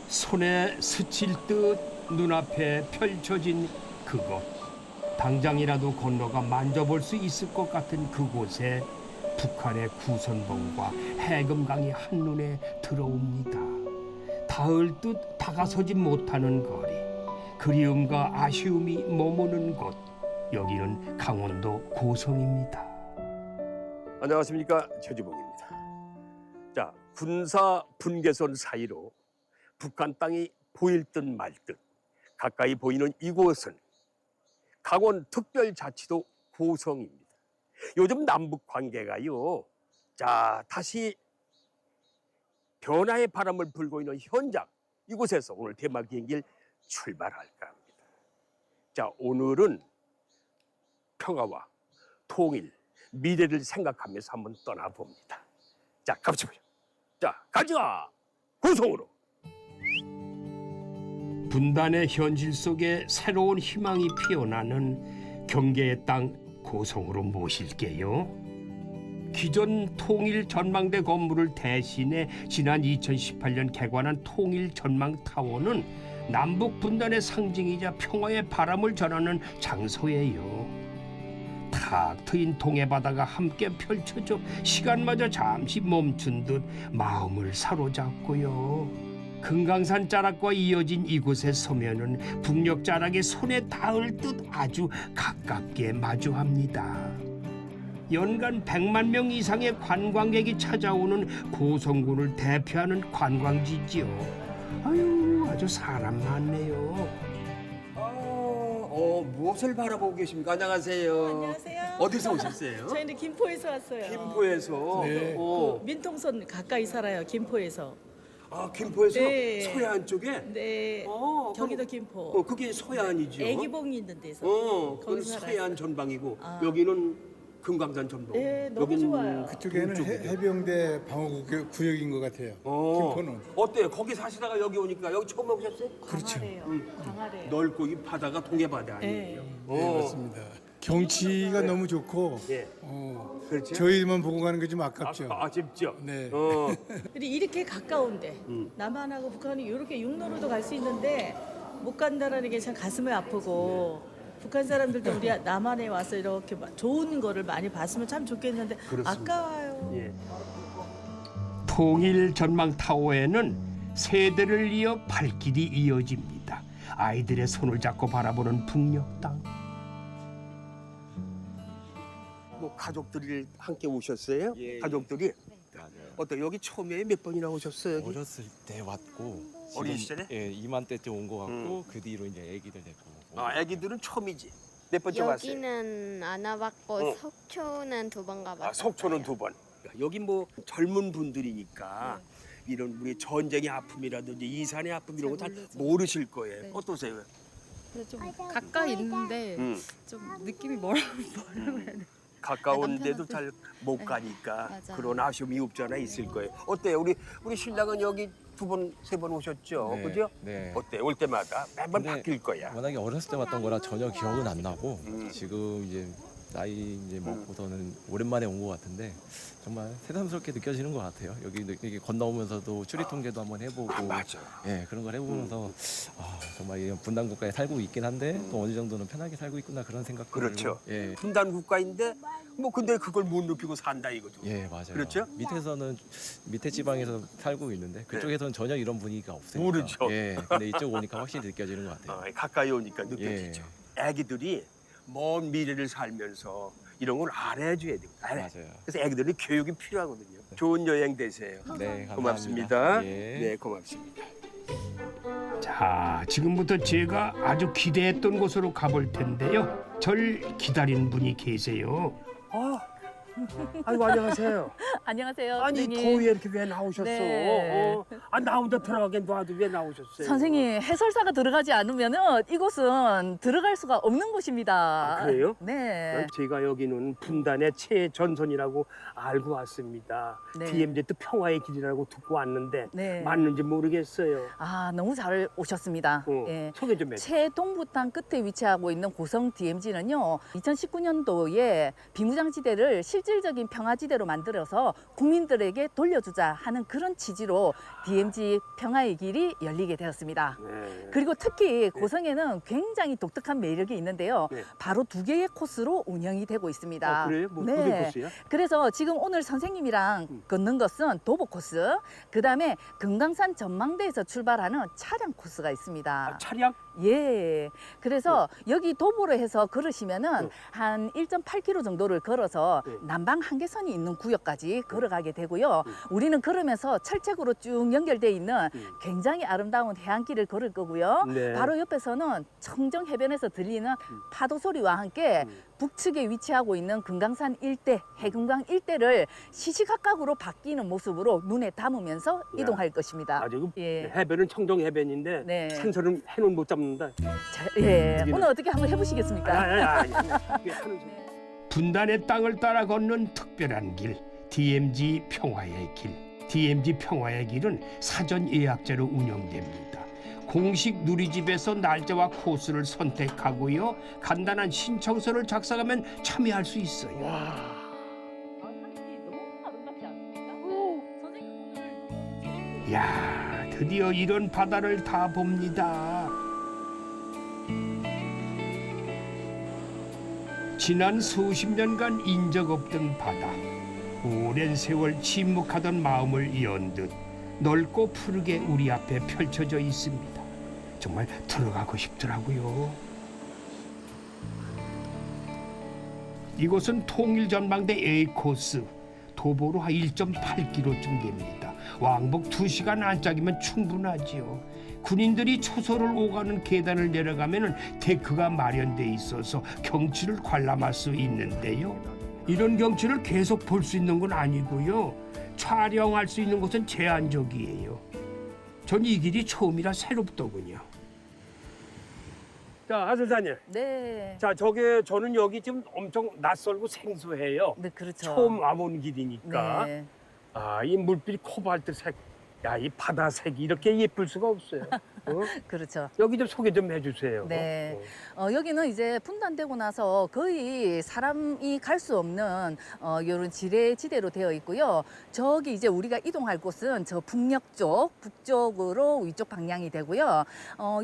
손에 스칠 듯 눈앞에 펼쳐진 그곳. 당장이라도 건너가 만져볼 수 있을 것 같은 그곳에 북한의 구선봉과 해금강이 한눈에 들어옵니다. 닿을 듯 다가서지 못하는 거리. 그리움과 아쉬움이 머무는 곳. 여기는 강원도 고성입니다. 안녕하십니까, 최주봉입니다. 자, 군사 분계선 사이로 북한 땅이 보일 듯 말 듯 가까이 보이는 이곳은 강원 특별자치도 고성입니다. 요즘 남북 관계가요, 자, 다시 변화의 바람을 불고 있는 현장, 이곳에서 오늘 대마 비행기를 출발할까 합니다. 자, 오늘은 평화와 통일, 미래를 생각하면서 한번 떠나봅니다. 자, 가보시죠. 자, 가자! 고성으로! 분단의 현실 속에 새로운 희망이 피어나는 경계의 땅 고성으로 모실게요. 기존 통일 전망대 건물을 대신해 지난 2018년 개관한 통일 전망 타워는 남북 분단의 상징이자 평화의 바람을 전하는 장소예요. 탁 트인 동해바다가 함께 펼쳐져 시간마저 잠시 멈춘 듯 마음을 사로잡고요. 금강산 자락과 이어진 이곳에 서면은 북녘 자락이 손에 닿을 듯 아주 가깝게 마주합니다. 연간 100만 명 이상의 관광객이 찾아오는 고성군을 대표하는 관광지지요. 아유, 아주 사람 많네요. 무엇을 바라보고 계십니까? 안녕하세요. 안녕하세요. 어디서 오셨어요? 저희는 김포에서 왔어요. 김포에서. 네. 그 민통선 가까이 살아요. 김포에서. 아, 김포에서 네. 서해안 쪽에? 네. 경기도 김포. 그게 서해안이죠. 애기봉이 있는 데서. 그건 거기서 서해안 살아요. 전방이고 아. 여기는 금강산 전방. 네, 너무 여기는 좋아요. 그쪽에는 동쪽이죠. 해병대 방어구역인 것 같아요. 김포는. 어때요? 거기 사시다가 여기 오니까 여기 처음 오셨어요? 그렇죠. 강하래요. 넓고 이 바다가 동해바다 아니에요? 네, 맞습니다. 경치가 너무 좋고 예. 그렇죠? 저희만 보고 가는 게 좀 아깝죠. 아쉽죠? 네. 그리고 이렇게 가까운데 남한하고 북한이 이렇게 육로로도 갈 수 있는데 못 간다라는 게 참 가슴이 아프고 북한 사람들도 우리 남한에 와서 이렇게 좋은 거를 많이 봤으면 참 좋겠는데 그렇습니다. 아까워요. 예. 통일 전망 타워에는 세대를 이어 발길이 이어집니다. 아이들의 손을 잡고 바라보는 북녘 땅. 뭐 가족들이 함께 오셨어요? 예. 가족들이? 맞아요. 어때 여기 처음에 몇 번이나 오셨어요? 여기? 어렸을 때 왔고 어린 지금, 시절에? 예, 이맘때쯤 온 것 같고 그 뒤로 이제 애기들 데리고 오고. 아, 아기들은 처음이지. 몇 번째 왔어요? 여기는 안 와봤고 어. 속초는 2번 가봤어요. 아, 속초는 2번. 여기 뭐 젊은 분들이니까 이런 우리 전쟁의 아픔이라든지 이산의 아픔 이런 거 잘 모르실 거예요. 네. 어떠세요? 좀 가까이 있는데 좀 느낌이 뭐라고 해야 돼? 가까운데도 잘 못 가니까 맞아요. 그런 아쉬움이 없지 않아 있을 거예요. 어때요? 우리 신랑은 여기 2번, 3번 오셨죠? 네, 그죠? 네. 어때? 올 때마다 매번 근데 바뀔 거야. 워낙에 어렸을 때 왔던 거라 전혀 기억은 안 나고 음. 지금 이제 나이 이제 먹고서는 오랜만에 온 것 같은데 정말 새삼스럽게 느껴지는 것 같아요. 여기 건너오면서도 추리 통계도 한번 해보고, 맞아. 예, 그런 걸 해보면서 정말 이런 분단 국가에 살고 있긴 한데 또 어느 정도는 편하게 살고 있구나 그런 생각도 그렇죠. 들고, 예. 분단 국가인데 뭐 근데 그걸 못 느끼고 산다 이거죠. 예, 맞아요. 그렇죠? 밑에 지방에서 살고 있는데 그쪽에서는 전혀 이런 분위기가 없어요. 모르죠. 예, 근데 이쪽 오니까 확실히 느껴지는 것 같아요. 가까이 오니까 느껴지죠. 애기들이 먼 미래를 살면서 이런 걸 알아줘야 돼요. 맞아요. 그래서 애기들이 교육이 필요하거든요. 좋은 여행 되세요. 네, 감사합니다. 고맙습니다. 예. 네, 고맙습니다. 자, 지금부터 제가 아주 기대했던 곳으로 가볼 텐데요. 절 기다린 분이 계세요. 아이고, 안녕하세요. 안녕하세요. 아니, 선생님. 더위에 이렇게 왜 나오셨어? 네. 나 혼자 들어가게 놔도 왜 나오셨어요? 선생님, 해설사가 들어가지 않으면은 이곳은 들어갈 수가 없는 곳입니다. 아, 그래요? 네. 제가 여기는 분단의 최전선이라고 알고 왔습니다. 네. DMZ 또 평화의 길이라고 듣고 왔는데 네. 맞는지 모르겠어요. 아, 너무 잘 오셨습니다. 예. 소개 좀 해주세요. 최동부탄 끝에 위치하고 있는 고성 DMZ는요, 2019년도에 비무장지대를 실제 실질적인 평화지대로 만들어서 국민들에게 돌려주자 하는 그런 취지로 DMZ 평화의 길이 열리게 되었습니다. 네. 그리고 특히 고성에는 굉장히 독특한 매력이 있는데요. 네. 바로 2개의 코스로 운영이 되고 있습니다. 그래요? 뭐 네. 무슨 코스야? 그래서 지금 오늘 선생님이랑 걷는 것은 도보 코스, 그다음에 금강산 전망대에서 출발하는 차량 코스가 있습니다. 차량? 예. 그래서 여기 도보로 해서 걸으시면은 네. 한 1.8km 정도를 걸어서 네. 남방 한계선이 있는 구역까지 걸어가게 되고요. 우리는 걸으면서 철책으로 쭉 연결돼 있는 굉장히 아름다운 해안길을 걸을 거고요. 네. 바로 옆에서는 청정 해변에서 들리는 파도 소리와 함께 북측에 위치하고 있는 금강산 일대, 해금강 일대를 시시각각으로 바뀌는 모습으로 눈에 담으면서 이동할 것입니다. 아주 예. 해변은 청정 해변인데 네. 산소는 해는 못 잡는다. 예. 여기는- 오늘 어떻게 한번 해보시겠습니까? 이게 하는 분단의 땅을 따라 걷는 특별한 길, DMZ 평화의 길. DMZ 평화의 길은 사전 예약제로 운영됩니다. 공식 누리집에서 날짜와 코스를 선택하고요. 간단한 신청서를 작성하면 참여할 수 있어요. 야, 드디어 이런 바다를 다 봅니다. 지난 수십 년간 인적 없던 바다. 오랜 세월 침묵하던 마음을 연 듯 넓고 푸르게 우리 앞에 펼쳐져 있습니다. 정말 들어가고 싶더라고요. 이곳은 통일전망대 A 코스. 도보로 한 1.8km쯤 됩니다. 왕복 2시간 안짝이면 충분하지요. 군인들이 초소를 오가는 계단을 내려가면 데크가 마련돼 있어서 경치를 관람할 수 있는데요. 이런 경치를 계속 볼 수 있는 건 아니고요. 촬영할 수 있는 곳은 제한적이에요. 전 이 길이 처음이라 새롭더군요. 자, 하술사님. 네. 자, 저는 여기 지금 엄청 낯설고 생소해요. 네, 그렇죠. 처음 와본 길이니까. 네. 아, 이 물빛 코발트색. 야, 이 바다색이 이렇게 예쁠 수가 없어요. 어? 그렇죠. 여기 좀 소개 좀 해주세요. 네. 여기는 이제 분단되고 나서 거의 사람이 갈 수 없는 이런 지대로 되어 있고요. 저기 이제 우리가 이동할 곳은 저 북녘 쪽, 북쪽으로 위쪽 방향이 되고요.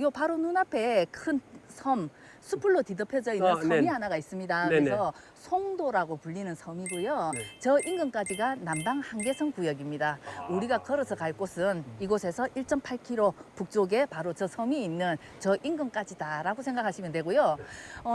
요 바로 눈앞에 큰 섬, 숲으로 뒤덮여져 있는 섬이 네네. 하나가 있습니다. 네네. 그래서 송도라고 불리는 섬이고요. 네. 저 인근까지가 남방 한계선 구역입니다. 우리가 걸어서 갈 곳은 이곳에서 1.8km 북쪽에 바로 저 섬이 있는 저 인근까지다라고 생각하시면 되고요.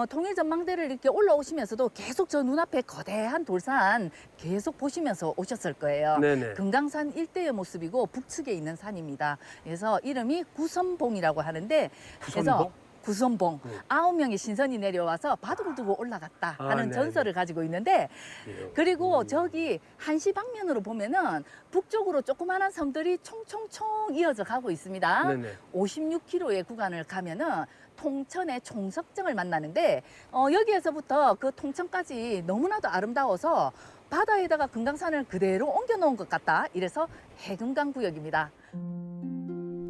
통일전망대를 이렇게 올라오시면서도 계속 저 눈앞에 거대한 돌산 계속 보시면서 오셨을 거예요. 네네. 금강산 일대의 모습이고 북측에 있는 산입니다. 그래서 이름이 구선봉이라고 하는데 구선봉? 구선봉 9명의 신선이 내려와서 바둑을 두고 올라갔다 하는 네네. 전설을 가지고 있는데 그리고 저기 한시 방면으로 보면은 북쪽으로 조그마한 섬들이 총총총 이어져 가고 있습니다. 네네. 56km의 구간을 가면은 통천의 총석정을 만나는데 여기에서부터 그 통천까지 너무나도 아름다워서 바다에다가 금강산을 그대로 옮겨 놓은 것 같다. 이래서 해금강 구역입니다.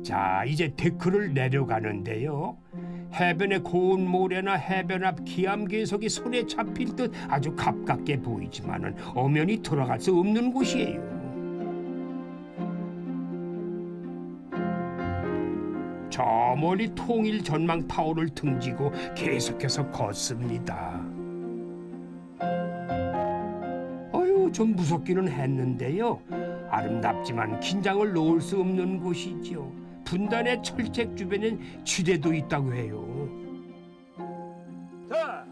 자, 이제 데크를 내려가는데요. 해변의 고운 모래나 해변 앞 기암괴석이 손에 잡힐 듯 아주 가깝게 보이지만은 엄연히 들어갈 수 없는 곳이에요. 저 멀리 통일 전망 타워를 등지고 계속해서 걷습니다. 좀 무섭기는 했는데요. 아름답지만 긴장을 놓을 수 없는 곳이지요. 분단의 철책 주변엔 지대도 있다고 해요. 자,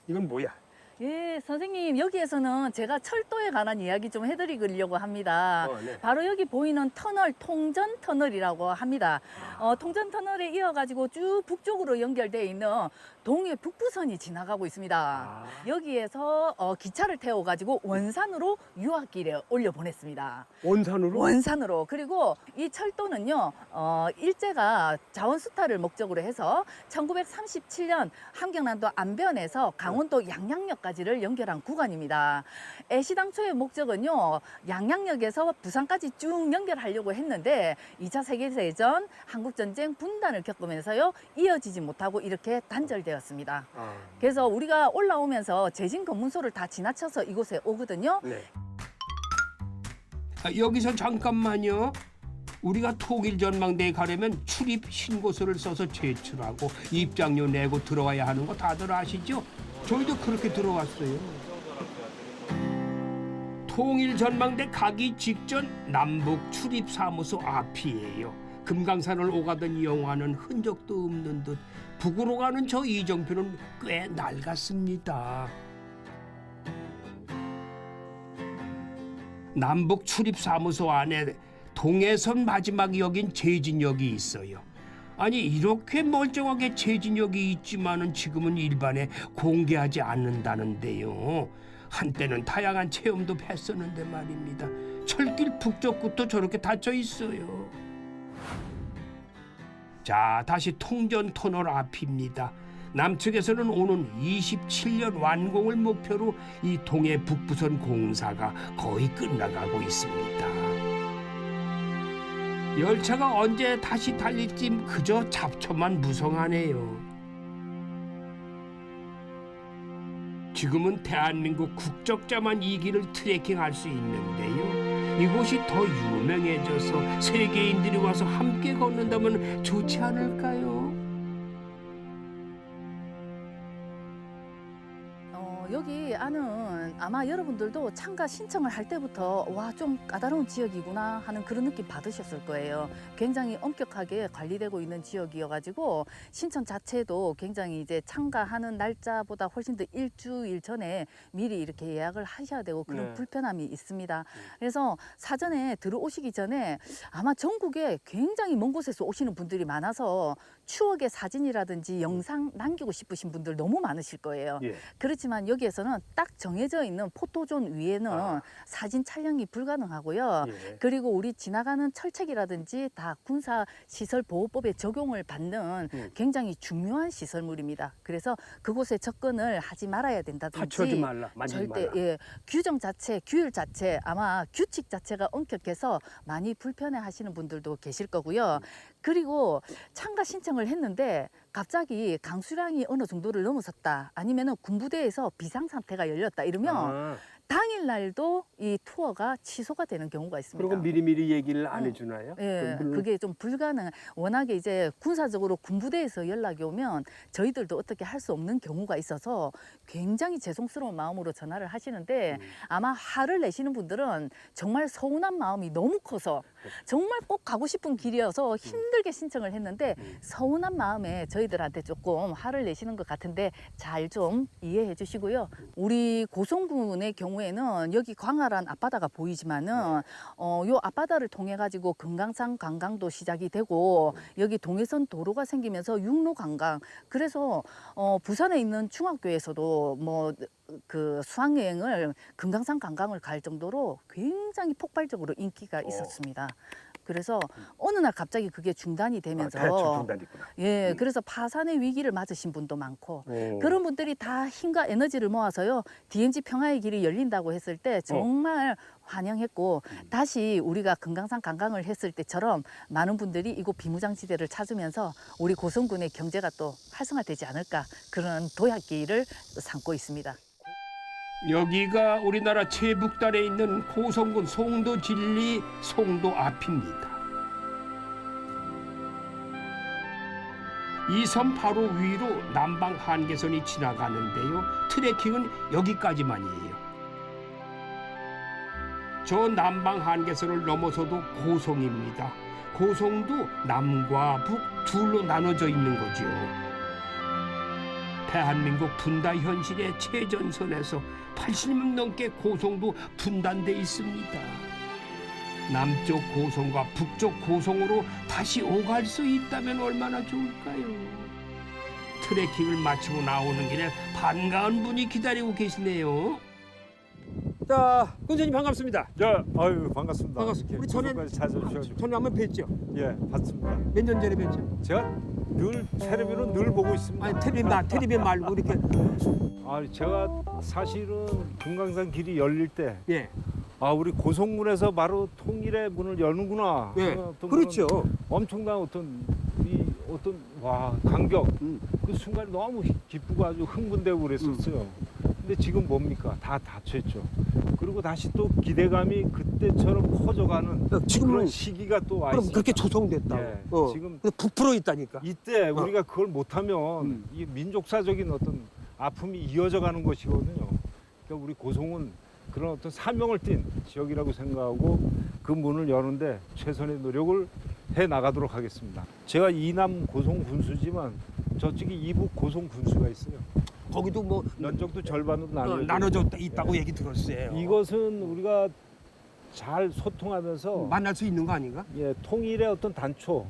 이건 뭐야? 예, 선생님 여기에서는 제가 철도에 관한 이야기 좀 해드리려고 합니다. 네. 바로 여기 보이는 터널, 통전 터널이라고 합니다. 통전 터널에 이어가지고 쭉 북쪽으로 연결되어 있는 동해 북부선이 지나가고 있습니다. 여기에서 기차를 태워가지고 원산으로 유학길에 올려보냈습니다. 원산으로? 원산으로. 그리고 이 철도는요, 일제가 자원수탈을 목적으로 해서 1937년 함경남도 안변에서 강원도 양양역까지를 연결한 구간입니다. 애시당초의 목적은요, 양양역에서 부산까지 쭉 연결하려고 했는데 2차 세계대전, 한국전쟁 분단을 겪으면서요, 이어지지 못하고 이렇게 단절되었습니다. 되었습니다. 그래서 우리가 올라오면서 재진 검문소를 다 지나쳐서 이곳에 오거든요. 네. 여기서 잠깐만요. 우리가 통일 전망대에 가려면 출입 신고서를 써서 제출하고 입장료 내고 들어와야 하는 거 다들 아시죠? 저희도 그렇게 들어왔어요. 통일 전망대 가기 직전 남북 출입 사무소 앞이에요. 금강산을 오가던 영화는 흔적도 없는 듯 북으로 가는 저 이정표는 꽤 낡았습니다. 남북 출입 사무소 안에 동해선 마지막 역인 제진역이 있어요. 아니 이렇게 멀쩡하게 제진역이 있지만은 지금은 일반에 공개하지 않는다는데요. 한때는 다양한 체험도 했었는데 말입니다. 철길 북쪽부터 저렇게 닫혀 있어요. 자, 다시 통전 터널 앞입니다. 남측에서는 오는 27년 완공을 목표로 이 동해 북부선 공사가 거의 끝나가고 있습니다. 열차가 언제 다시 달릴지 그저 잡초만 무성하네요. 지금은 대한민국 국적자만 이 길을 트레킹할 수 있는데요. 이곳이 더 유명해져서 세계인들이 와서 함께 걷는다면 좋지 않을까요? 여기 안은 아마 여러분들도 참가 신청을 할 때부터 와, 좀 까다로운 지역이구나 하는 그런 느낌 받으셨을 거예요. 굉장히 엄격하게 관리되고 있는 지역이어가지고 신청 자체도 굉장히 이제 참가하는 날짜보다 훨씬 더 일주일 전에 미리 이렇게 예약을 하셔야 되고 그런 네. 불편함이 있습니다. 그래서 사전에 들어오시기 전에 아마 전국에 굉장히 먼 곳에서 오시는 분들이 많아서 추억의 사진이라든지 영상 남기고 싶으신 분들 너무 많으실 거예요. 예. 그렇지만 여기에서는 딱 정해져 있는 포토존 위에는 사진 촬영이 불가능하고요. 예. 그리고 우리 지나가는 철책이라든지 다 군사시설보호법에 적용을 받는 굉장히 중요한 시설물입니다. 그래서 그곳에 접근을 하지 말아야 된다든지 타치하지 말라, 만지지 절대 말라. 예, 규정 자체, 규율 자체 아마 규칙 자체가 엄격해서 많이 불편해하시는 분들도 계실 거고요. 그리고 참가 신청을 했는데 갑자기 강수량이 어느 정도를 넘어섰다 아니면은 군부대에서 비상 상태가 열렸다 이러면 당일 날도 이 투어가 취소가 되는 경우가 있습니다. 그리고 미리미리 얘기를 안 해주나요? 예, 물론 그게 좀 불가능. 워낙에 이제 군사적으로 군부대에서 연락이 오면 저희들도 어떻게 할 수 없는 경우가 있어서 굉장히 죄송스러운 마음으로 전화를 하시는데 아마 화를 내시는 분들은 정말 서운한 마음이 너무 커서 정말 꼭 가고 싶은 길이어서 힘들게 신청을 했는데 서운한 마음에 저희들한테 조금 화를 내시는 것 같은데 잘 좀 이해해 주시고요. 우리 고성군의 경우에는 여기 광활한 앞바다가 보이지만은 요 앞바다를 통해 가지고 금강산 관광도 시작이 되고 여기 동해선 도로가 생기면서 육로 관광 그래서 부산에 있는 중학교에서도 뭐 그 수학여행을 금강산 관광을 갈 정도로 굉장히 폭발적으로 인기가 있었습니다. 그래서 어느 날 갑자기 그게 중단이 되면서 대출 중단이구나. 예, 그래서 파산의 위기를 맞으신 분도 많고 그런 분들이 다 힘과 에너지를 모아서요 DMZ 평화의 길이 열린다고 했을 때 정말 환영했고 다시 우리가 금강산 관광을 했을 때처럼 많은 분들이 이곳 비무장지대를 찾으면서 우리 고성군의 경제가 또 활성화되지 않을까 그런 도약기를 삼고 있습니다. 여기가 우리나라 최북단에 있는 고성군 송도 진리 송도 앞입니다. 이 섬 바로 위로 남방 한계선이 지나가는데요. 트레킹은 여기까지만이에요. 저 남방 한계선을 넘어서도 고성입니다. 고성도 남과 북 둘로 나눠져 있는 거죠. 대한민국 분단 현실의 최전선에서 80년 넘게 고성도 분단돼 있습니다. 남쪽 고성과 북쪽 고성으로 다시 오갈 수 있다면 얼마나 좋을까요? 트레킹을 마치고 나오는 길에 반가운 분이 기다리고 계시네요. 자, 군수님 반갑습니다. 야, 아유 반갑습니다. 반갑습니다. 우리 전에 찾아주셔가지고 전에 한번 뵀죠? 예, 봤습니다. 몇 년 전에 뵀죠? 제가 늘 텔레비는 늘 보고 있습니다. 아니 텔레비 말고 이렇게 아, 제가 사실은 금강산 길이 열릴 때, 예, 우리 고성군에서 바로 통일의 문을 여는구나. 예, 어떤 그렇죠. 그런 엄청난 어떤 이 어떤 와 감격 그 순간 너무 기쁘고 아주 흥분되고 그랬었어요. 근데 지금 뭡니까? 다 닫혔죠. 그리고 다시 또 기대감이 그때처럼 커져가는 지금은 그런 시기가 또 와 그럼 있습니다. 그렇게 조성됐다. 예, 지금 근데 부풀어 있다니까. 이때 우리가 그걸 못하면 이 민족사적인 어떤 아픔이 이어져 가는 것이거든요. 그러니까 우리 고성은 그런 어떤 사명을 띤 지역이라고 생각하고 그 문을 여는데 최선의 노력을 해 나가도록 하겠습니다. 제가 이남 고성 군수지만 저쪽에 이북 고성 군수가 있어요. 거기도 뭐 면적도 절반으로 나눠져 나눠져 있다고 얘기 들었어요. 이것은 우리가 잘 소통하면서 만날 수 있는 거 아닌가? 예, 통일의 어떤 단초,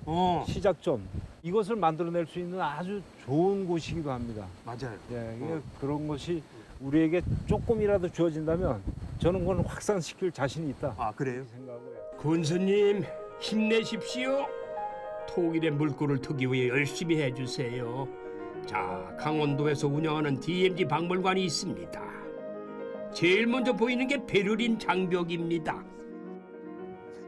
시작점 이것을 만들어낼 수 있는 아주 좋은 곳이기도 합니다. 맞아요. 예, 이게 그런 것이 우리에게 조금이라도 주어진다면 저는 그건 확산시킬 자신이 있다. 아 그래요? 생각하고요. 군수님 힘내십시오. 통일의 물꼬를 트기 위해 열심히 해주세요. 자, 강원도에서 운영하는 DMZ 박물관이 있습니다. 제일 먼저 보이는 게 베를린 장벽입니다.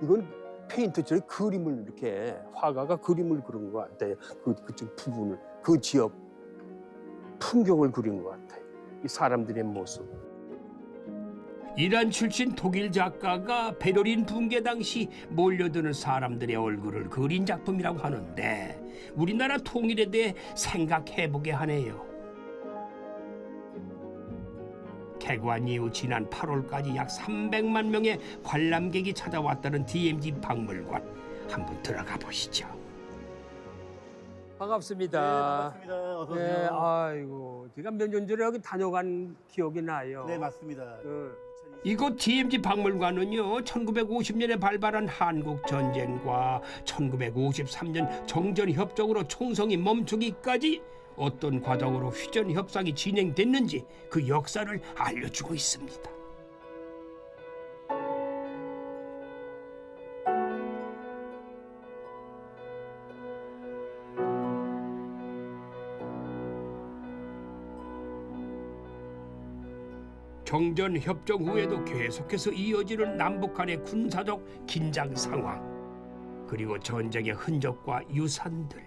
이건 페인트처럼 그림을 이렇게 화가가 그림을 그린 것 같아요. 그쪽 부분을 그 지역 풍경을 그린 것 같아요. 이 사람들의 모습. 이란 출신 독일 작가가 베를린 붕괴 당시 몰려드는 사람들의 얼굴을 그린 작품이라고 하는데 우리나라 통일에 대해 생각해보게 하네요. 개관 이후 지난 8월까지 약 300만 명의 관람객이 찾아왔다는 DMZ 박물관. 한번 들어가 보시죠. 반갑습니다. 네, 반갑습니다. 어서 오세요. 네, 아이고 제가 몇 년 전에 여기 다녀간 기억이 나요. 네, 맞습니다. 이곳 DMZ 박물관은요 1950년에 발발한 한국 전쟁과 1953년 정전협정으로 총성이 멈추기까지 어떤 과정으로 휴전 협상이 진행됐는지 그 역사를 알려주고 있습니다. 정전 협정 후에도 계속해서 이어지는 남북 간의 군사적 긴장 상황, 그리고 전쟁의 흔적과 유산들,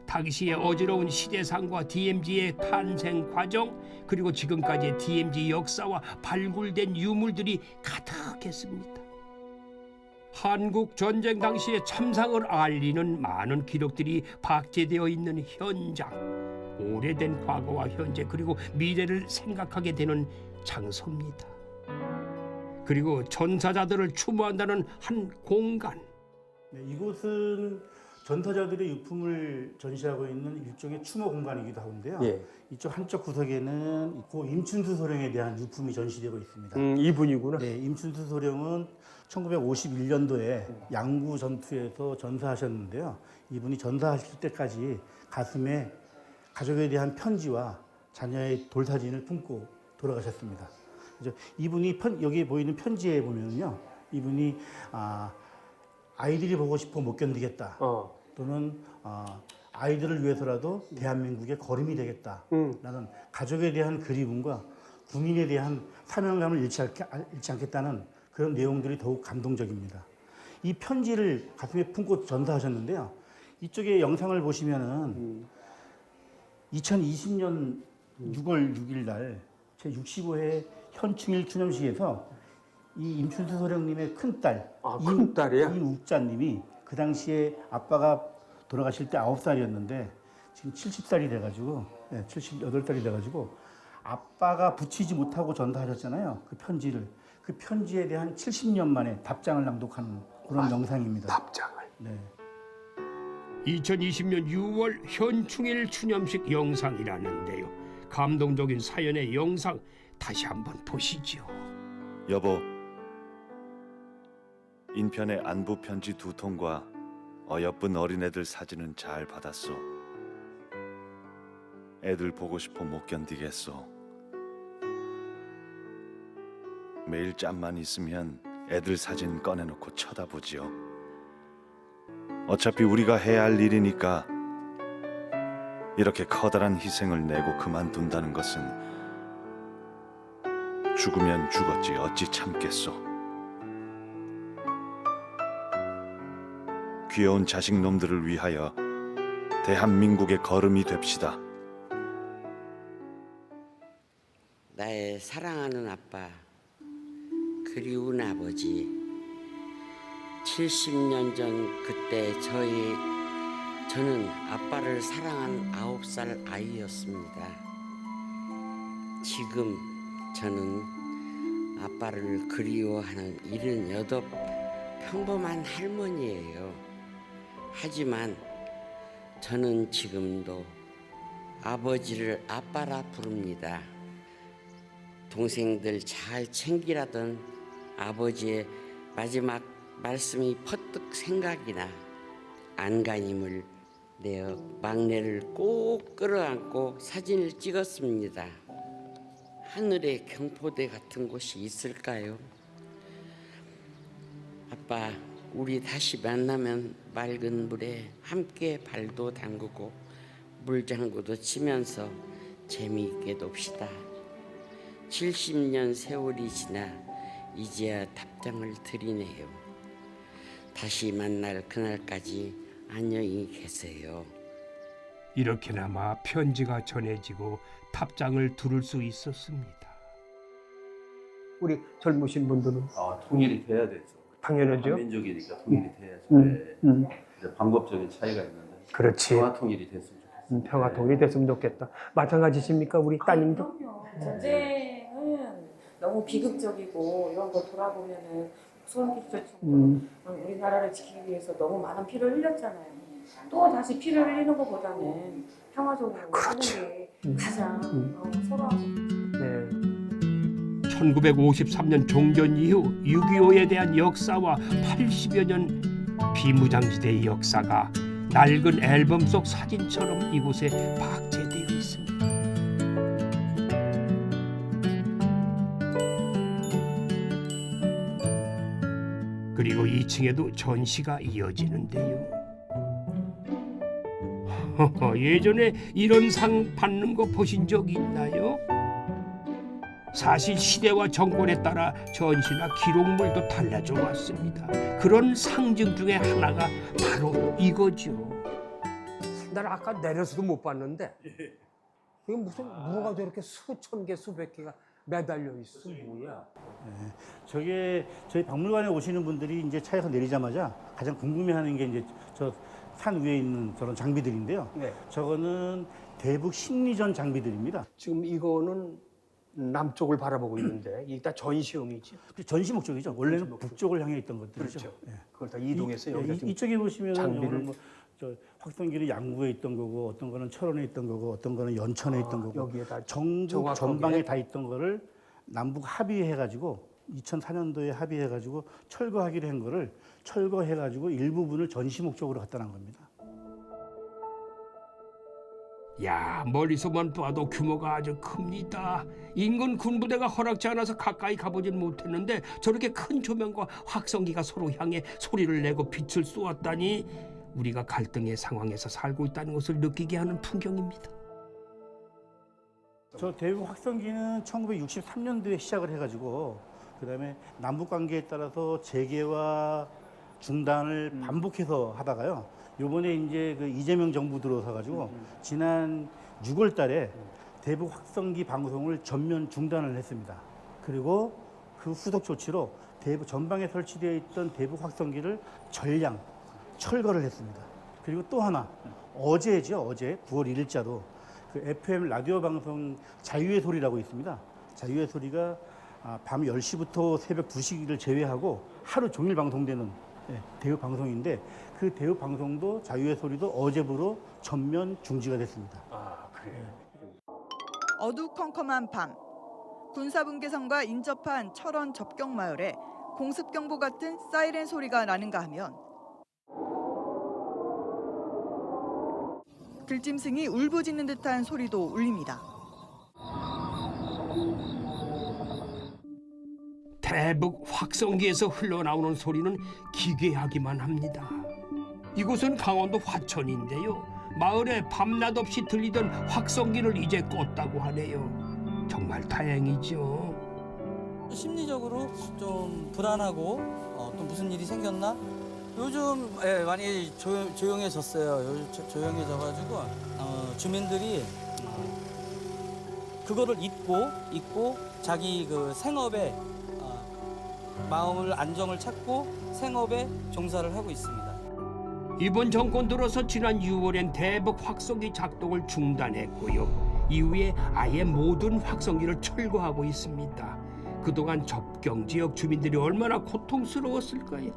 당시의 어지러운 시대상과 DMZ의 탄생 과정, 그리고 지금까지의 DMZ 역사와 발굴된 유물들이 가득했습니다. 한국 전쟁 당시의 참상을 알리는 많은 기록들이 박제되어 있는 현장, 오래된 과거와 현재 그리고 미래를 생각하게 되는 장소입니다. 그리고 전사자들을 추모한다는 한 공간. 네, 이곳은 전사자들의 유품을 전시하고 있는 일종의 추모 공간이기도 하는데요. 예. 이쪽 한쪽 구석에는 고 임춘수 소령에 대한 유품이 전시되고 있습니다. 이분이구나. 네, 임춘수 소령은 1951년도에 양구 전투에서 전사하셨는데요. 이분이 전사하실 때까지 가슴에 가족에 대한 편지와 자녀의 돌사진을 품고 돌아가셨습니다. 그래서 이분이 여기 보이는 편지에 보면요, 이분이 아이들이 보고 싶어 못 견디겠다, 또는 아이들을 위해서라도 대한민국의 거름이 되겠다라는 가족에 대한 그리움과 국민에 대한 사명감을 잃지 않겠다는 그런 내용들이 더욱 감동적입니다. 이 편지를 가슴에 품고 전사하셨는데요. 이쪽에 영상을 보시면은 2020년 6월 6일 날 제65회 현충일 추념식에서 이 임춘수 소령님의 큰딸, 큰딸이야? 이욱자님이 그 당시에 아빠가 돌아가실 때 9살이었는데 지금 70살이 돼가지고, 78살이 돼가지고 아빠가 붙이지 못하고 전사하셨잖아요. 그 편지를. 그 편지에 대한 70년 만에 답장을 낭독하는 그런 영상입니다. 답장을. 네. 2020년 6월 현충일 추념식 영상이라는데요. 감동적인 사연의 영상 다시 한번 보시죠. 여보, 인편의 안부 편지 2통과 어여쁜 어린애들 사진은 잘 받았소. 애들 보고 싶어 못 견디겠소. 매일 짬만 있으면 애들 사진 꺼내놓고 쳐다보지요. 어차피 우리가 해야 할 일이니까 이렇게 커다란 희생을 내고 그만둔다는 것은 죽으면 죽었지 어찌 참겠소. 귀여운 자식놈들을 위하여 대한민국의 걸음이 됩시다. 나의 사랑하는 아빠, 그리운 아버지, 70년 전 그때 저는 아빠를 사랑한 9살 아이였습니다. 지금 저는 아빠를 그리워하는 78 평범한 할머니예요. 하지만 저는 지금도 아버지를 아빠라 부릅니다. 동생들 잘 챙기라던 아버지의 마지막 말씀이 퍼뜩 생각이 나 안간힘을 내어 막내를 꼭 끌어안고 사진을 찍었습니다. 하늘의 경포대 같은 곳이 있을까요? 아빠, 우리 다시 만나면 맑은 물에 함께 발도 담그고 물장구도 치면서 재미있게 놉시다. 70년 세월이 지나 이제야 답장을 드리네요. 다시 만날 그날까지 안녕히 계세요. 이렇게나마 편지가 전해지고 답장을 들을 수 있었습니다. 우리 젊으신 분들은 통일이 돼야 되죠. 당연하죠. 민족이니까 통일이 돼야죠. 이제 방법적인 차이가 있는데 그렇지. 평화 통일이 됐으면 좋겠어요. 평화 통일이 됐으면 좋겠다. 마찬가지십니까, 우리 따님도? 전쟁은 너무 비극적이고 이런 거 돌아보면은 소름 끼칠 정도로 우리나라를 지키기 위해서 너무 많은 피를 흘렸잖아요. 또 다시 피를 흘리는 것보다는 평화적으로 하는 게 가장 서로하고. 네. 1953년 종전 이후 6.25에 대한 역사와 80여 년 비무장지대의 역사가 낡은 앨범 속 사진처럼 이곳에 박제되어 있습니다. 그리고 2층에도 전시가 이어지는데요. 예전에 이런 상 받는 거 보신 적 있나요? 사실 시대와 정권에 따라 전시나 기록물도 달라져 왔습니다. 그런 상징 중에 하나가 바로 이거죠. 난 아까 내려서도 못 봤는데 이게 무슨 뭐가 저렇게 수천 개 수백 개가 매달려 있어 뭐야? 저게 저희 박물관에 오시는 분들이 이제 차에서 내리자마자 가장 궁금해하는 게 이제 저 산 위에 있는 저런 장비들인데요. 네. 저거는 대북 심리전 장비들입니다. 지금 이거는 남쪽을 바라보고 있는데 이게 다 전시용이지. 전시 목적이죠. 원래는 북쪽을 향해 있던 것들이죠. 그렇죠. 그걸 다 이동해서 여기다 지금 이쪽에 보시면 장비를 뭐 확성기는 양구에 있던 거고, 어떤 거는 철원에 있던 거고, 어떤 거는 연천에 있던 거고, 여기에 다 전국 전방에 다 있던 거를 남북 합의해가지고 2004년도에 합의해가지고 철거하기로 한 거를 철거해가지고 일부분을 전시 목적으로 갖다 놓은 겁니다. 야, 멀리서만 봐도 규모가 아주 큽니다. 인근 군부대가 허락지 않아서 가까이 가보진 못했는데 저렇게 큰 조명과 확성기가 서로 향해 소리를 내고 빛을 쏘았다니 우리가 갈등의 상황에서 살고 있다는 것을 느끼게 하는 풍경입니다. 저 대북 확성기는 1963년도에 시작을 해가지고 그다음에 남북 관계에 따라서 재개와 중단을 반복해서 하다가요. 요번에 이제 그 이재명 정부 들어서 가지고 지난 6월 달에 대북 확성기 방송을 전면 중단을 했습니다. 그리고 그 후속 조치로 대북 전방에 설치되어 있던 대북 확성기를 전량 철거를 했습니다. 그리고 또 하나 어제죠. 어제 9월 1일자로 그 FM 라디오 방송 자유의 소리라고 있습니다. 자유의 소리가 밤 10시부터 새벽 2시를 제외하고 하루 종일 방송되는 대북 방송인데 그 대북 방송도 자유의 소리도 어제부로 전면 중지가 됐습니다. 아, 그래요? 어두컴컴한 밤, 군사분계선과 인접한 철원 접경마을에 공습경보 같은 사이렌 소리가 나는가 하면 들짐승이 울부짖는 듯한 소리도 울립니다. 대북 확성기에서 흘러나오는 소리는 기괴하기만 합니다. 이곳은 강원도 화천인데요. 마을에 밤낮 없이 들리던 확성기를 이제 껐다고 하네요. 정말 다행이죠. 심리적으로 좀 불안하고 또 무슨 일이 생겼나 요즘 많이 조용해졌어요. 요즘 조용해져가지고 주민들이 그거를 잊고 자기 그 생업에 마음을 안정을 찾고 생업에 종사를 하고 있습니다. 이번 정권 들어서 지난 6월엔 대북 확성기 작동을 중단했고요. 이후에 아예 모든 확성기를 철거하고 있습니다. 그동안 접경 지역 주민들이 얼마나 고통스러웠을까요?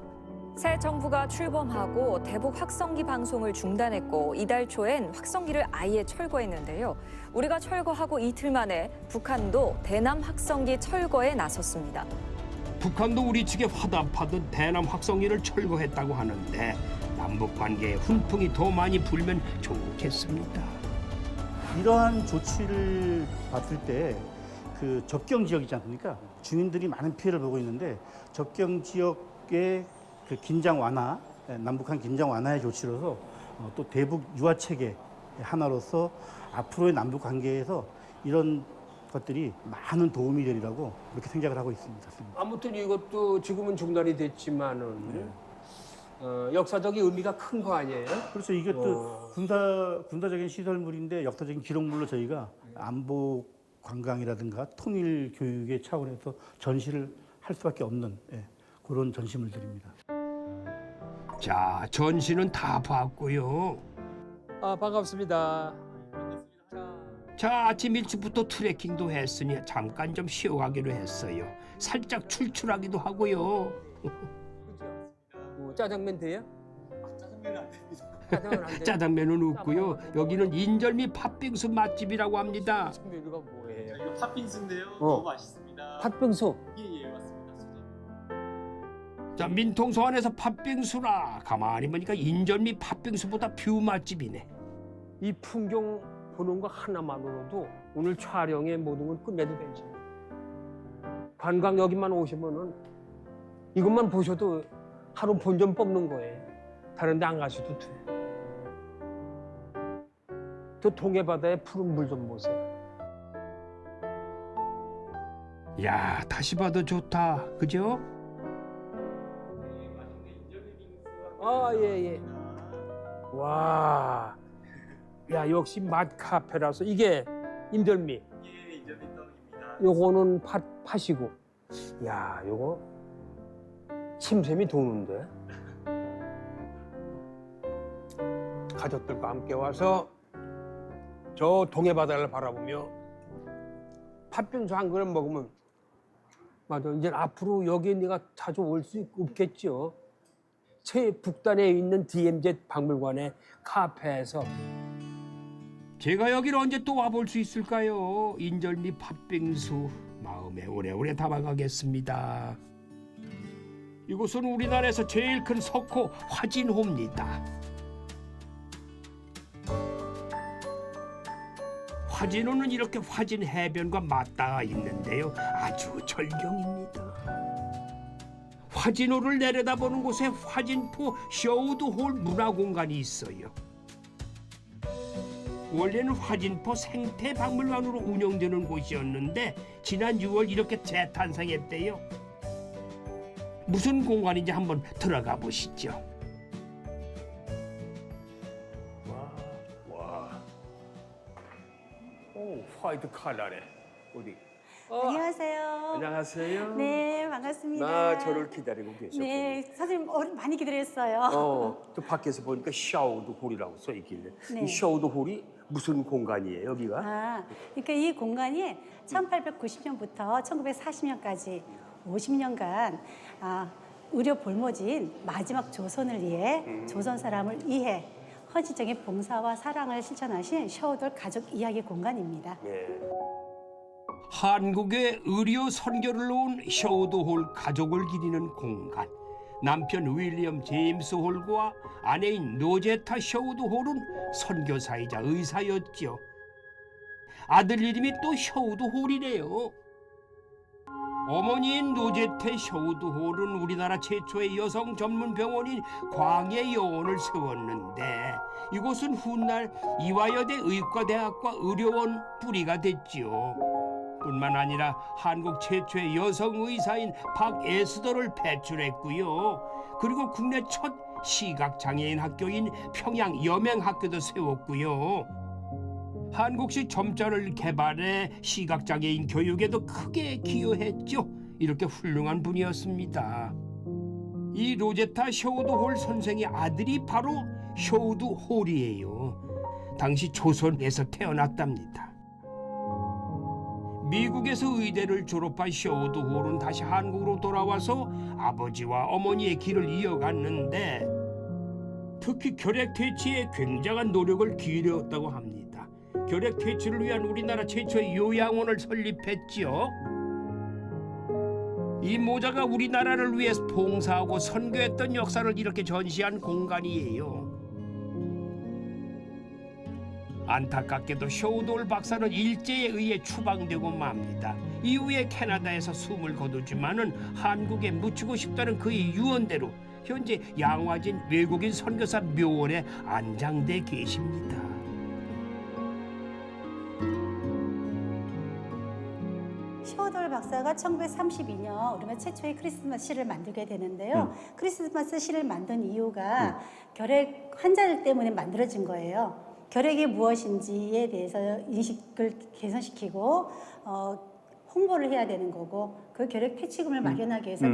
새 정부가 출범하고 대북 확성기 방송을 중단했고 이달 초엔 확성기를 아예 철거했는데요. 우리가 철거하고 이틀 만에 북한도 대남 확성기 철거에 나섰습니다. 북한도 우리 측에 화답하듯 대남 확성기를 철거했다고 하는데 남북 관계에 훈풍이 더 많이 불면 좋겠습니다. 이러한 조치를 봤을 때 그 접경 지역이지 않습니까? 주민들이 많은 피해를 보고 있는데 접경 지역의 그 긴장 완화, 남북한 긴장 완화의 조치로서 또 대북 유화 체계 하나로서 앞으로의 남북 관계에서 이런 것들이 많은 도움이 되리라고 그렇게 생각을 하고 있습니다. 아무튼 이것도 지금은 중단이 됐지만은 역사적인 의미가 큰 거 아니에요? 그렇죠. 이것도 군사적인 시설물인데 역사적인 기록물로 저희가 안보 관광이라든가 통일 교육의 차원에서 전시를 할 수밖에 없는 그런 전시물들입니다. 자, 전시는 다 봤고요. 반갑습니다. 자, 아침 일찍부터 트레킹도 했으니 잠깐 좀 쉬어가기로 했어요. 살짝 출출하기도 하고요. 짜장면 돼요? 짜장면은 안 됩니다. 짜장면 안 돼요? 짜장면은 없고요. 여기는 인절미 팥빙수 맛집이라고 합니다. 이거 뭐예요? 이거 팥빙수인데요. 너무 맛있습니다. 팥빙수? 예, 맞습니다. 자, 민통소 안에서 팥빙수라. 가만히 보니까 인절미 팥빙수보다 뷰 맛집이네. 이 풍경 보는 거 하나만으로도 오늘 촬영의 모든 걸 끝내도 되지. 관광 여기만 오시면은 이것만 보셔도 하루 본전 뽑는 거예요. 다른 데 안 가셔도 돼. 저 동해바다의 푸른 물 좀 보세요. 야, 다시 봐도 좋다. 그죠? 아, 예. 와. 야, 역시 맛 카페라서 이게 인절미. 예, 인절미 떡입니다. 요거는 팥이고. 야, 요거 침샘이 도는데. 가족들과 함께 와서 저 동해바다를 바라보며 팥빙수 한 그릇 먹으면 맞아. 이제 앞으로 여기에 내가 자주 올 수 없겠죠. 북단에 있는 DMZ 박물관의 카페에서 제가 여기를 언제 또 와볼 수 있을까요? 인절미 팥빙수 마음에 오래오래 담아가겠습니다. 이곳은 우리나라에서 제일 큰 석호 화진호입니다. 화진호는 이렇게 화진 해변과 맞닿아 있는데요. 아주 절경입니다. 화진호를 내려다보는 곳에 화진포 쇼우드홀 문화공간이 있어요. 원래는 화진포 생태박물관으로 운영되는 곳이었는데 지난 6월 이렇게 재탄생했대요. 무슨 공간인지 한번 들어가 보시죠. 와. 오, 화이트 칼라네. 어디? 안녕하세요. 안녕하세요. 네, 반갑습니다. 나 저를 기다리고 계셨고. 네, 선생님 많이 기다렸어요. 또 밖에서 보니까 샤워드 홀이라고 써 있길래 네. 이 샤워드 홀이 무슨 공간이에요, 여기가? 그러니까 이 공간이 1890년부터 1940년까지 50년간 의료 볼모지인 마지막 조선을 위해 조선 사람을 위해 헌신적인 봉사와 사랑을 실천하신 샤워돌 가족 이야기 공간입니다. 한국의 의료 선교를 온 샤워드 홀 가족을 기리는 공간. 남편 윌리엄 제임스 홀과 아내인 노제타 샤워드 홀은 선교사이자 의사였죠. 아들 이름이 또 샤워드 홀이래요. 어머니인 노제타 샤워드 홀은 우리나라 최초의 여성 전문 병원인 광해여원을 세웠는데 이곳은 훗날 이화여대 의과대학과 의료원 뿌리가 됐지요. 뿐만 아니라 한국 최초의 여성 의사인 박에스더를 배출했고요. 그리고 국내 첫 시각장애인 학교인 평양 여맹학교도 세웠고요. 한국식 점자를 개발해 시각장애인 교육에도 크게 기여했죠. 이렇게 훌륭한 분이었습니다. 이 로제타 쇼우드 홀 선생의 아들이 바로 쇼우드 홀이에요. 당시 조선에서 태어났답니다. 미국에서 의대를 졸업한 쇼우드 홀은 다시 한국으로 돌아와서 아버지와 어머니의 길을 이어갔는데 특히 결핵 퇴치에 굉장한 노력을 기울였다고 합니다. 결핵 퇴치를 위한 우리나라 최초의 요양원을 설립했지요. 이 모자가 우리나라를 위해서 봉사하고 선교했던 역사를 이렇게 전시한 공간이에요. 안타깝게도 쇼우돌 박사는 일제에 의해 추방되고 맙니다. 이후에 캐나다에서 숨을 거두지만은 한국에 묻히고 싶다는 그의 유언대로 현재 양화진 외국인 선교사 묘원에 안장돼 계십니다. 쇼우돌 박사가 1932년 우리나라 최초의 크리스마스 시를 만들게 되는데요. 크리스마스 시를 만든 이유가 결핵 환자들 때문에 만들어진 거예요. 결핵이 무엇인지에 대해서 인식을 개선시키고 홍보를 해야 되는 거고 그 결핵 퇴치금을 마련하기 위해서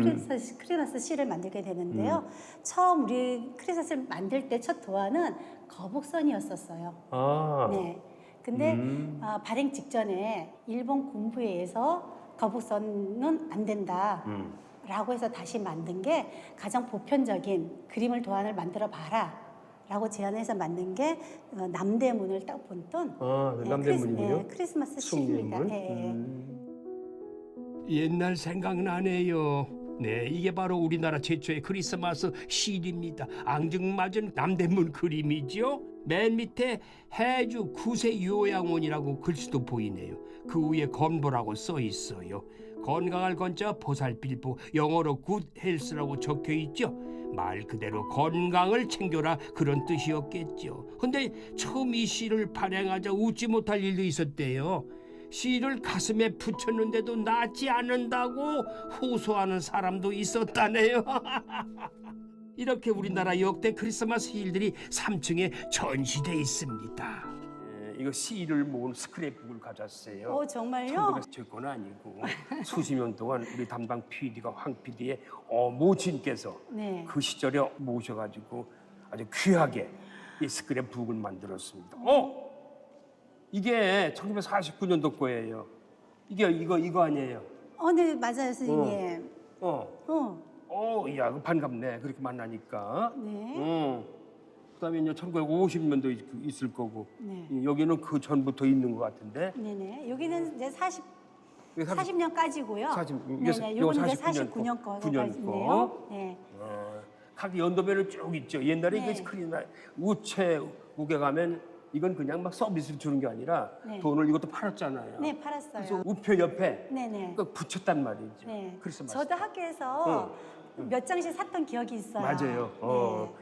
크리스마스 시를 만들게 되는데요. 처음 우리 크리스마스를 만들 때 첫 도안은 거북선이었었어요. 네. 근데 발행 직전에 일본 군부에 의해서 거북선은 안 된다 라고 해서 다시 만든 게 가장 보편적인 그림을 도안을 만들어 봐라 라고 제안해서 만든 게 남대문을 딱 본던 남대문이군요. 크리스마스 시입니다. 옛날 생각나네요. 네, 이게 바로 우리나라 최초의 크리스마스 시입니다. 앙증맞은 남대문 그림이죠. 맨 밑에 해주 구세 요양원이라고 글씨도 보이네요. 그 위에 건보라고 써 있어요. 건강할 건자 보살필보, 영어로 굿 헬스라고 적혀 있죠. 말 그대로 건강을 챙겨라 그런 뜻이었겠죠. 근데 처음 이 시를 발행하자 웃지 못할 일도 있었대요. 시를 가슴에 붙였는데도 낫지 않는다고 호소하는 사람도 있었다네요. 이렇게 우리나라 역대 크리스마스 시일들이 3층에 전시돼 있습니다. 이거 시를 모은 스크랩북을 가졌어요. 정말요? 제 건 아니고 수십 년 동안 우리 담당 PD가 황 PD의 모친께서 그 시절에 모셔가지고 아주 귀하게 이 스크랩북을 만들었습니다. 이게 1949년도 거예요. 이거 아니에요? 네 맞아요 선생님. 야, 반갑네. 그렇게 만나니까. 네. 그다음에 이제 1950년도 있을 거고. 여기는 그 전부터 있는 것 같은데. 네네. 여기는 이제 40년까지고요. 네네. 요거는 이제 49년 거까지네요. 네. 각 연도별로 쭉 있죠. 옛날에 이게 크리스마스 우체국에 가면 이건 그냥 막 서비스를 주는 게 아니라 돈을 이것도 팔았잖아요. 네, 팔았어요. 그래서 우표 옆에 네네. 붙였단 말이죠. 네. 크리스마스. 저도 학교에서 몇 장씩 샀던 기억이 있어요. 맞아요.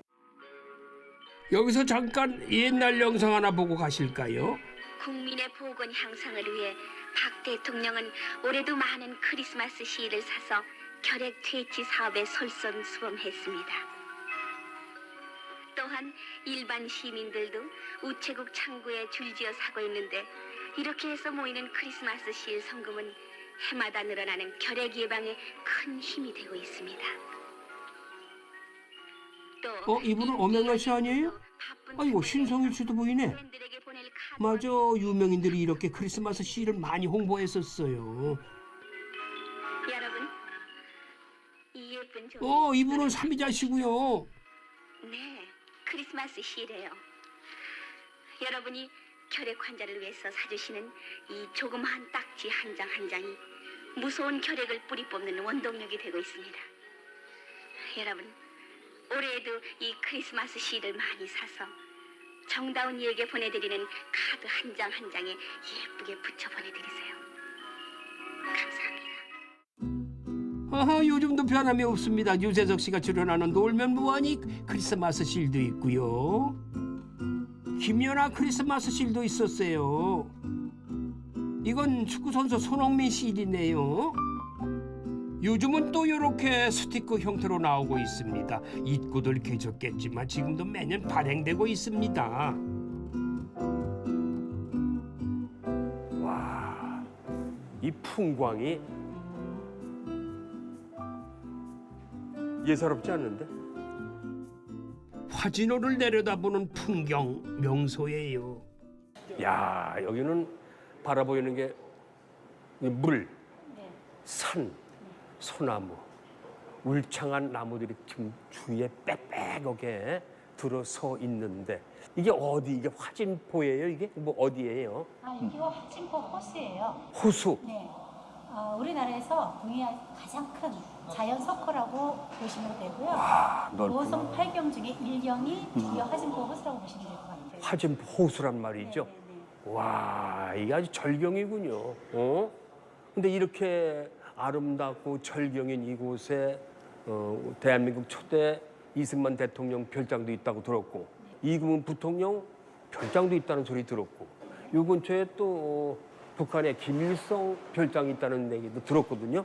여기서 잠깐 옛날 영상 하나 보고 가실까요? 국민의 보건 향상을 위해 박 대통령은 올해도 많은 크리스마스 시를 사서 결핵 퇴치 사업에 솔선수범했습니다. 또한 일반 시민들도 우체국 창구에 줄지어 사고 있는데 이렇게 해서 모이는 크리스마스 시일 성금은 해마다 늘어나는 결핵 예방에 큰 힘이 되고 있습니다. 또 이분은 엄영란 씨 아니에요? 아이고 신성일 씨도 보이네. 맞아, 유명인들이 이렇게 크리스마스 시를 많이 홍보했었어요. 여러분, 이 예쁜 종이 이분은 삼이자시고요. 네, 크리스마스 시래요. 여러분이 결핵 환자를 위해서 사주시는 이 조그마한 딱지 한 장 한 장이 무서운 결핵을 뿌리 뽑는 원동력이 되고 있습니다. 여러분, 올해에도 이 크리스마스 시를 많이 사서 정다운 이에게 보내드리는 카드 한 장 한 장에 예쁘게 붙여 보내드리세요. 감사합니다. 요즘도 변함이 없습니다. 유재석 씨가 출연하는 놀면 뭐하니 크리스마스 실도 있고요. 김연아 크리스마스 실도 있었어요. 이건 축구선수 손흥민 실이네요. 요즘은 또 이렇게 스티커 형태로 나오고 있습니다. 입고들 계셨겠지만 지금도 매년 발행되고 있습니다. 와, 이 풍광이 예사롭지 않는데? 화진호를 내려다보는 풍경 명소예요. 야, 여기는 바라보이는 게 물, 산, 소나무, 울창한 나무들이 지금 주위에 빽빽하게 들어서 있는데 이게 어디? 이게 화진포예요? 이게 뭐 어디예요? 여기가 화진포 호수예요. 호수. 네. 우리나라에서 동해안 가장 큰 자연 석호라고 보시면 되고요. 넓구나. 5성 8경 중에 1경이 드디어 화진포 호수라고 보시면 될 것 같아요. 화진포 호수란 말이죠. 와, 이게 아주 절경이군요. 근데 이렇게 아름답고 절경인 이곳에 대한민국 초대 이승만 대통령 별장도 있다고 들었고 이금훈 부통령 별장도 있다는 소리 들었고 이 근처에 또 북한의 김일성 별장이 있다는 얘기도 들었거든요.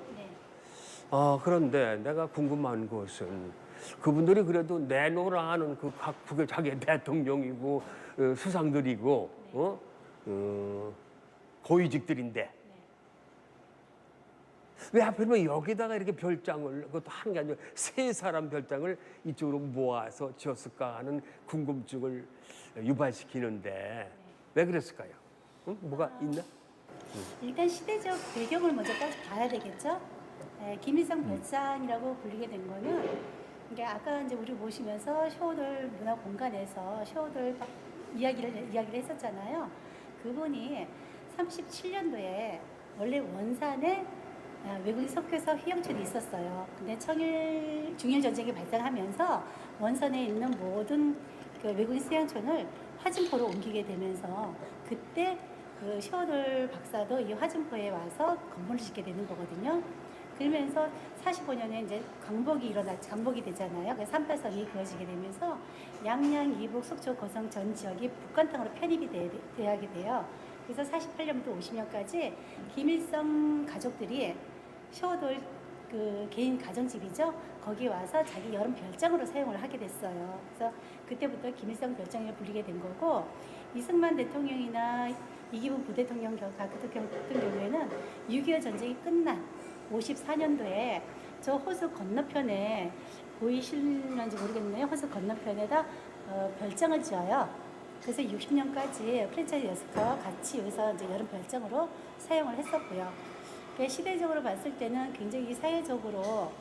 그런데 내가 궁금한 것은 그분들이 그래도 내놓으라 하는 그 각국의 자기 대통령이고 수상들이고 고위직들인데 왜 하필이면 여기다가 이렇게 별장을 그것도 한 게 아니라 세 사람 별장을 이쪽으로 모아서 지었을까 하는 궁금증을 유발시키는데 왜 그랬을까요? 뭐가 있나? 일단 시대적 배경을 먼저 봐야 되겠죠. 김일성 별장이라고 불리게 된 거는 이게 아까 이제 우리 보시면서 쇼들 문화 공간에서 쇼들 이야기를 했었잖아요. 그분이 37년도에 원래 원산에 외국인 석회사 휘영촌이 있었어요. 근데 중일 전쟁이 발생하면서 원산에 있는 모든 그 외국인 수양촌을 화진포로 옮기게 되면서 그때 그 시어돌 박사도 이 화진포에 와서 건물을 짓게 되는 거거든요. 그러면서 45년에 이제 강복이 되잖아요. 그래서 38선이 그어지게 되면서 양양, 이북, 속초, 고성 전 지역이 북한 땅으로 편입이 되게 돼요. 그래서 48년부터 50년까지 김일성 가족들이 시어돌 그 개인 가정집이죠. 거기 와서 자기 여름 별장으로 사용을 하게 됐어요. 그래서 그때부터 김일성 별장이라 불리게 된 거고 이승만 대통령이나 이기붕 부대통령 같은 경우에는 6.25 전쟁이 끝난 54년도에 저 호수 건너편에 보이실는지 모르겠네요. 호수 건너편에다 별장을 지어요. 그래서 60년까지 프랜차이즈 여스카와 같이 여기서 이제 여름 별장으로 사용을 했었고요. 시대적으로 봤을 때는 굉장히 사회적으로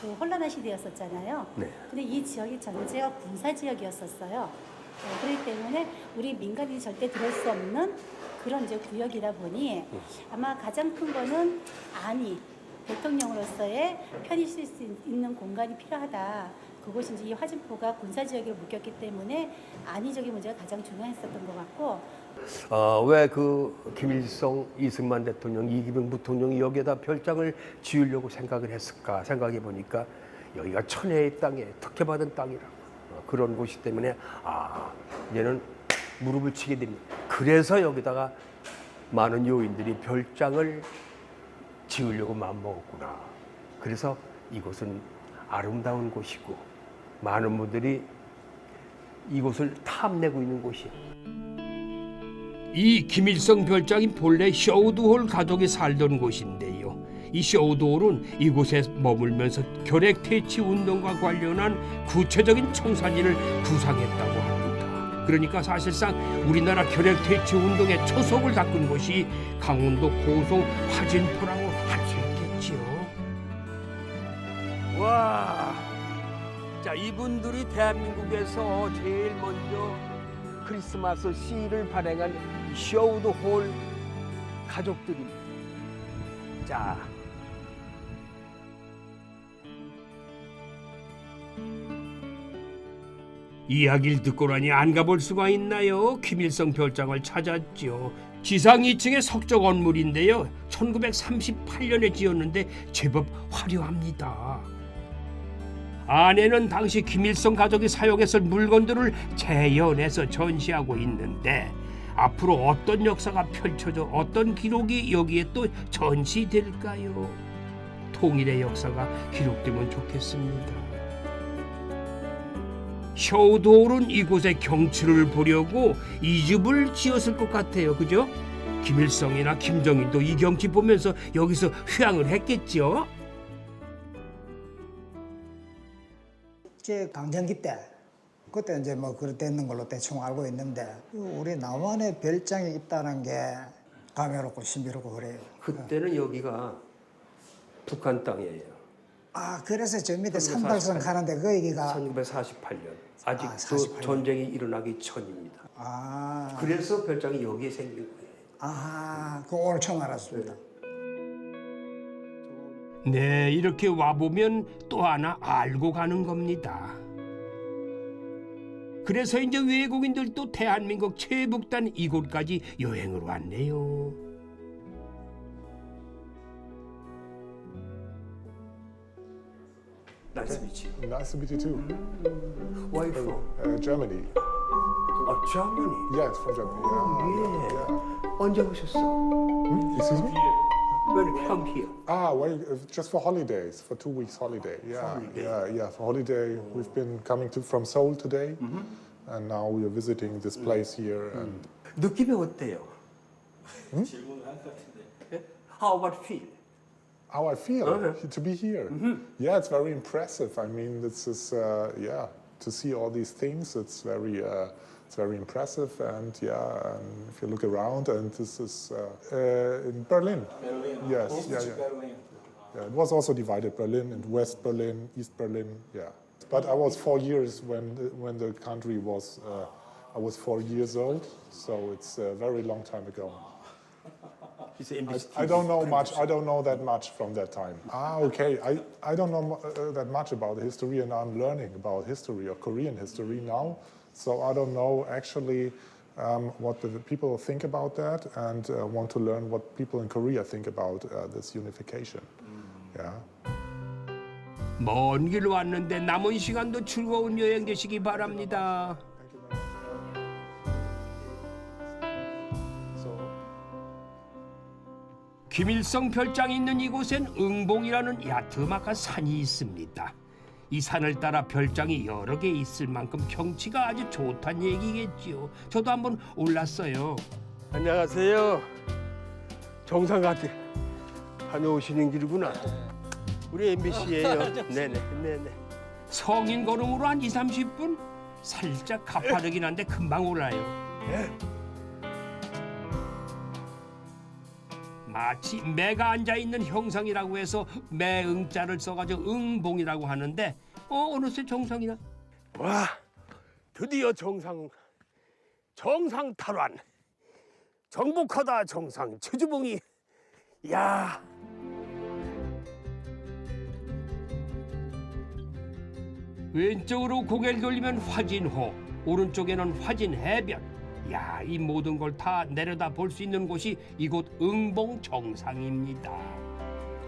그 혼란한 시대였었잖아요. 네. 근데 이 지역이 전체가 군사 지역이었었어요. 그렇기 때문에 우리 민간인이 절대 들어올 수 없는 그런 이제 구역이다 보니 아마 가장 큰 거는 안이 대통령으로서의 편히 쓸 수 있는 공간이 필요하다. 그곳이 이제 이 화진포가 군사 지역으로 묶였기 때문에 안위적인 문제가 가장 중요했었던 것 같고. 왜 그 김일성, 이승만 대통령, 이기붕 부통령이 여기에다 별장을 지으려고 생각을 했을까 생각해 보니까 여기가 천혜의 땅에 특혜받은 땅이라 그런 곳이기 때문에 이제는 무릎을 치게 됩니다. 그래서 여기다가 많은 요인들이 별장을 지으려고 마음먹었구나. 그래서 이곳은 아름다운 곳이고 많은 분들이 이곳을 탐내고 있는 곳이에요. 이 김일성 별장이 본래 쇼우드홀 가족이 살던 곳인데요. 이 쇼우드홀은 이곳에 머물면서 결핵 퇴치 운동과 관련한 구체적인 청사진을 구상했다고 합니다. 그러니까 사실상 우리나라 결핵 퇴치 운동의 초석을 닦은 곳이 강원도 고성 화진포라고 할 수 있겠지요. 와, 자 이분들이 대한민국에서 제일 먼저 크리스마스 시를 발행한 쇼우드홀 가족들입니다. 자, 이야기를 듣고 나니 안 가볼 수가 있나요? 김일성 별장을 찾았죠. 지상 2층의 석조 건물인데요. 1938년에 지었는데 제법 화려합니다. 안에는 당시 김일성 가족이 사용했을 물건들을 재현해서 전시하고 있는데 앞으로 어떤 역사가 펼쳐져 어떤 기록이 여기에 또 전시될까요? 통일의 역사가 기록되면 좋겠습니다. 셔오도울은 이곳에 경치를 보려고 이 집을 지었을 것 같아요. 그죠? 김일성이나 김정일도 이 경치 보면서 여기서 휴양을 했겠죠. 제 강점기 때 그때 이제 뭐 그랬는 걸로 대충 알고 있는데 우리 남한에 별장이 있다는 게 감회롭고 신비롭고 그래요. 그때는 여기가 북한 땅이에요. 아 그래서 저 밑에 삼달성 가는데 그 얘기가 1948년 아직 48년. 전쟁이 일어나기 전입니다. 아 그래서 별장이 여기에 생긴 거예요. 아하 그 오늘 처음 알았습니다. 네, 이렇게 와보면 또 하나 알고 가는 겁니다. 그래서 이제 외국인들도 대한민국 최북단 이곳까지 여행을 왔네요. Nice to meet you. Nice to meet you too. Where are you from? Germany. Germany? Yes, from Germany. Yeah. 언제 오셨어? Excuse me? When you come here? Well, just for holidays, for 2 weeks holiday. Yeah, for holiday. We've been coming from Seoul today, and now we are visiting this place here. And 느낌이 어때요? 질문을 할 것 같은데. How about feel? how I feel to be here. Yeah, it's very impressive. I mean, this is to see all these things. It's very impressive, and and if you look around, and this is in Berlin. Berlin. Yes, Berlin. Yeah, it was also divided: Berlin and West Berlin, East Berlin. Yeah, but I was 4 years when the country was. I was 4 years old, so it's a very long time ago. I don't know much. I don't know that much from that time. Okay. I don't know that much about history, and I'm learning about history or Korean history now. So I don't know actually what the people think about that, and want to learn what people in Korea think about this unification. Yeah. 먼 길 왔는데 남은 시간도 즐거운 여행 되시기 바랍니다. 김일성 별장이 있는 이곳엔 응봉이라는 야트막한 산이 있습니다. 이 산을 따라 별장이 여러 개 있을 만큼 경치가 아주 좋다는 얘기겠지요. 저도 한번 올랐어요. 안녕하세요. 정상가게 다녀오시는 길이구나. 우리 MBC예요. 네네. 성인 걸음으로 한 20-30분? 살짝 가파르긴 한데 금방 올라요. 마치 매가 앉아있는 형상이라고 해서 매응자를 써가지고 응봉이라고 하는데 어느새 정상이나. 와, 드디어 정상 탈환. 정복하다 정상 최주봉이. 야. 왼쪽으로 고개를 돌리면 화진호, 오른쪽에는 화진해변. 야, 이 모든 걸 다 내려다 볼 수 있는 곳이 이곳 응봉 정상입니다.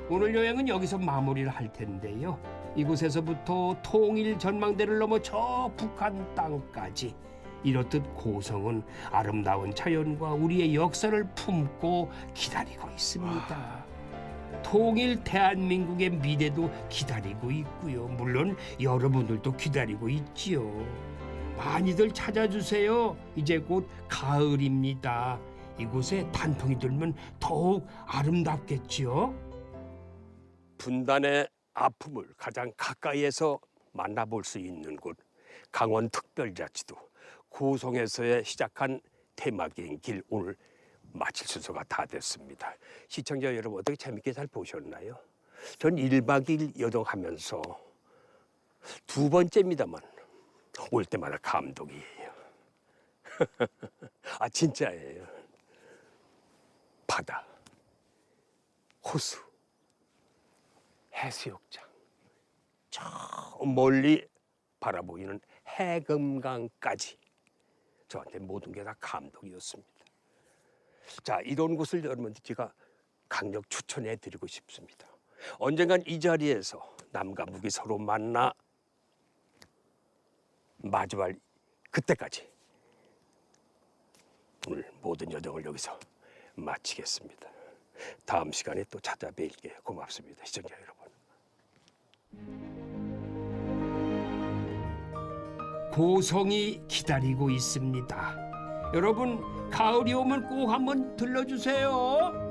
오늘 여행은 여기서 마무리를 할 텐데요. 이곳에서부터 통일 전망대를 넘어 저 북한 땅까지 이렇듯 고성은 아름다운 자연과 우리의 역사를 품고 기다리고 있습니다. 통일 대한민국의 미래도 기다리고 있고요. 물론 여러분들도 기다리고 있지요. 많이들 찾아주세요. 이제 곧 가을입니다. 이곳에 단풍이 들면 더욱 아름답겠지요. 분단의 아픔을 가장 가까이에서 만나볼 수 있는 곳 강원특별자치도 고성에서의 시작한 테마기행 오늘 마칠 순서가 다 됐습니다. 시청자 여러분 어떻게 재밌게 잘 보셨나요? 전 1박 2일 여정하면서 두 번째입니다만 올 때마다 감동이에요. 진짜예요. 바다, 호수, 해수욕장, 저 멀리 바라보이는 해금강까지 저한테 모든 게 다 감동이었습니다. 자, 이런 곳을 여러분들 제가 강력 추천해 드리고 싶습니다. 언젠간 이 자리에서 남과 북이 서로 만나 마주할 그때까지 오늘 모든 여정을 여기서 마치겠습니다. 다음 시간에 또 찾아뵐게요. 고맙습니다. 시청자 여러분. 고성이 기다리고 있습니다. 여러분, 가을이 오면 꼭 한번 들러주세요.